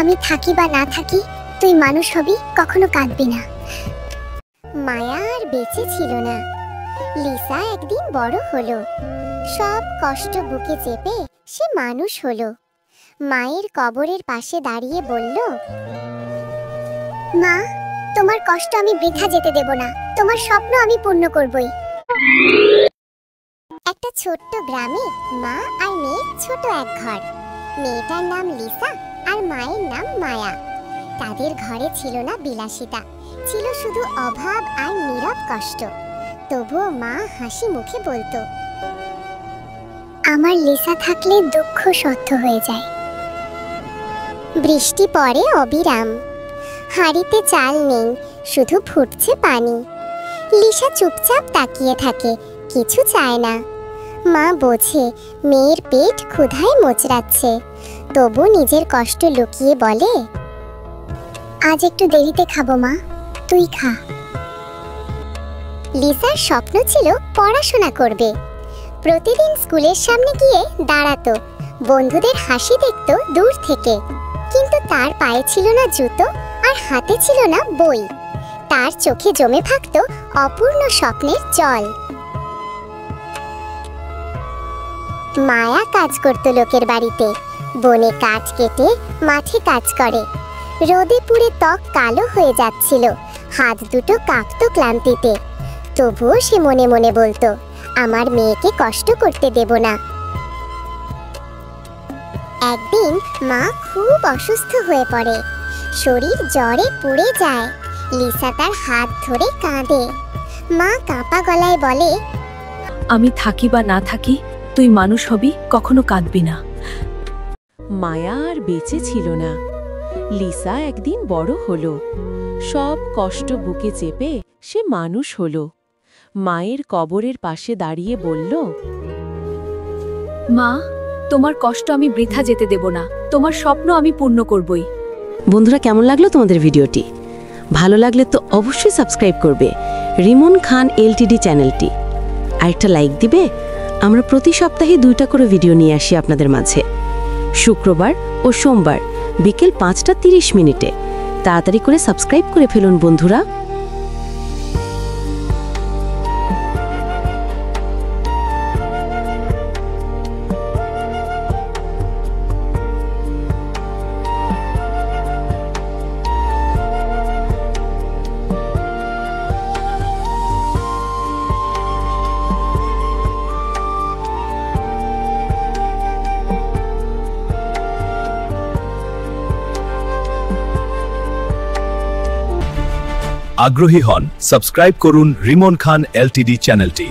আমি থাকি বা না থাকি তুই মানুষ হবি, কখনো কাঁদবি না। মায়া আর বেঁচে ছিল না। লিসা একদিন বড় হলো, সব কষ্ট বুকে চেপে সে মানুষ হলো। মায়ের কবরের পাশে দাঁড়িয়ে বলল, মা, তোমার কষ্ট আমি বৃথা যেতে দেব না, তোমার স্বপ্ন আমি পূর্ণ করবই। একটা ছোট্ট গ্রামে মা আর মেয়ের ছোট এক ঘর। মেয়েটার নাম লিসা আর মায়ের নাম মায়া। তাদের ঘরে ছিল না বিলাসিতা, ছিল শুধু অভাব আর নীরব কষ্ট। তবুও মা হাসি মুখে বলতো, আমার লিসা থাকলে দুঃখ সহ্য হয়ে যায়। বৃষ্টি পড়ে অবিরাম, হাঁড়িতে চাল নেই, শুধু ফুটছে পানি। লিসা চুপচাপ তাকিয়ে থাকে, কিছু চায় না। মা বোঝে মেয়ের পেট ক্ষুধায় মোচড়াচ্ছে, তবু নিজের কষ্ট লুকিয়ে বলে, আজ একটু দেরিতে খাবো মা, তুই খা। লিসার স্বপ্ন ছিল পড়াশোনা করবে। প্রতিদিন স্কুলের সামনে গিয়ে দাঁড়াতো, বন্ধুদের হাসি দেখতো দূর থেকে। কিন্তু তার পায়ে ছিল না জুতো আর হাতে ছিল না বই। তার চোখে জমে থাকতো অপূর্ণ স্বপ্নের জল। মায়া কাজ করত লোকের বাড়িতে, বনে কাঠ কেটে মাঠে কাজ করে। রোদে পুড়ে ত্বক কালো হয়ে যাচ্ছিল, হাত দুটো কাঁপতো ক্লান্তিতে। তবুও সে মনে মনে বলতো, আমার মেয়েকে কষ্ট করতে দেব না। একদিন মা খুব অসুস্থ হয়ে পড়ে, শরীর জ্বরে পুড়ে যায়। লিসা তার হাত ধরে কাঁদে। মা কাঁপা গলায় বলে, আমি থাকি বা না থাকি তুই মানুষ হবি, কখনো কাঁদবি না। মায়া আর বেঁচে ছিল না। লিসা একদিন বড় হলো, সব কষ্ট বুকে চেপে সে মানুষ হলো। মায়ের কবরের পাশে দাঁড়িয়ে বলল, মা, তোমার কষ্ট আমি বৃথা যেতে দেব না, তোমার স্বপ্ন আমি পূর্ণ করবই। বন্ধুরা, কেমন লাগলো তোমাদের ভিডিওটি? ভালো লাগলে তো অবশ্যই সাবস্ক্রাইব করবে রিমন খান এলটিডি চ্যানেলটি। আর একটা লাইক দিবে। আমরা প্রতি সপ্তাহে 2টা করে ভিডিও নিয়ে আসি আপনাদের মাঝে, শুক্রবার ও সোমবার বিকেল 5:30 তাড়াতাড়ি করে সাবস্ক্রাইব করে ফেলুন বন্ধুরা। আগ্রহী হন, সাবস্ক্রাইব করুন রিমন খান এলটিডি চ্যানেলটি।